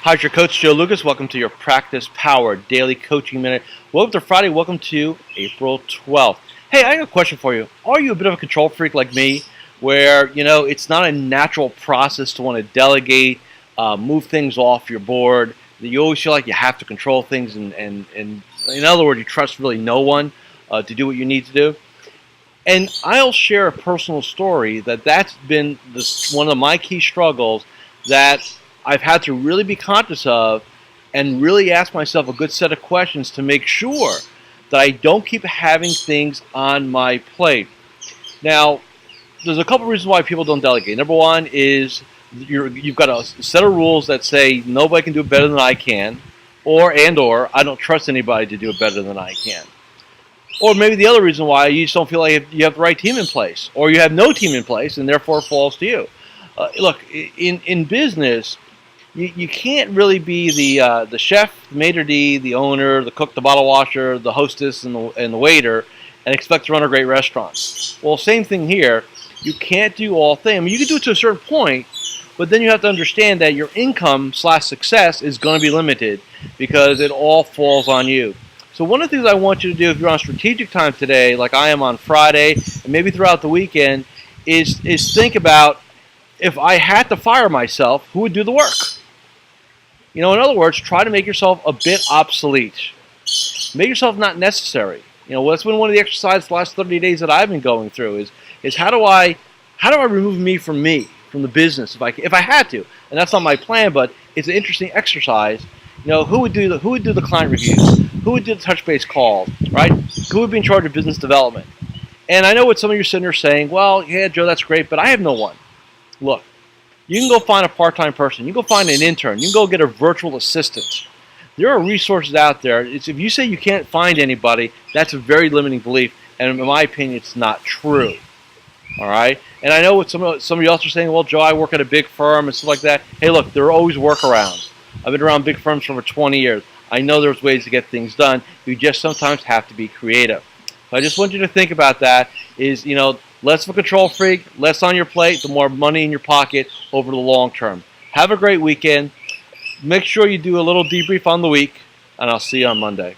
Hi, it's your Coach Joe Lukacs. Welcome to your Practice Power Daily Coaching Minute. Welcome to Friday. Welcome to April 12th. Hey, I got a question for you. Are you a bit of a control freak like me, where it's not a natural process to want to delegate, move things off your board? That you always feel like you have to control things, and in other words, you trust really no one to do what you need to do. And I'll share a personal story that's been one of my key struggles that I've had to really be conscious of and really ask myself a good set of questions to make sure that I don't keep having things on my plate. Now, there's a couple reasons why people don't delegate. Number one is you've got a set of rules that say nobody can do it better than I can, or I don't trust anybody to do it better than I can. Or maybe the other reason why you just don't feel like you have the right team in place, or you have no team in place and therefore it falls to you. Look, in business, you can't really be the chef, the maitre d', the owner, the cook, the bottle washer, the hostess, and the waiter, and expect to run a great restaurant. Well, same thing here. You can't do all things. I mean, you can do it to a certain point, but then you have to understand that your income/success is going to be limited because it all falls on you. So one of the things I want you to do if you're on strategic time today, like I am on Friday, and maybe throughout the weekend, is think about, if I had to fire myself, who would do the work? In other words, try to make yourself a bit obsolete. Make yourself not necessary. That's been one of the exercises the last 30 days that I've been going through is how do I remove me, from the business if I had to? And that's not my plan, but it's an interesting exercise. Who would do the client reviews? Who would do the touch base calls, right? Who would be in charge of business development? And I know what some of you are sitting there saying, well, yeah, Joe, that's great, but I have no one. Look, you can go find a part-time person. You can go find an intern. You can go get a virtual assistant. There are resources out there. If you say you can't find anybody, that's a very limiting belief, and in my opinion, it's not true. All right? And I know what some of you else are saying, well, Joe, I work at a big firm and stuff like that. Hey, look, there are always workarounds. I've been around big firms for over 20 years. I know there's ways to get things done. You just sometimes have to be creative. So I just want you to think about that, less of a control freak, less on your plate, the more money in your pocket over the long term. Have a great weekend. Make sure you do a little debrief on the week, and I'll see you on Monday.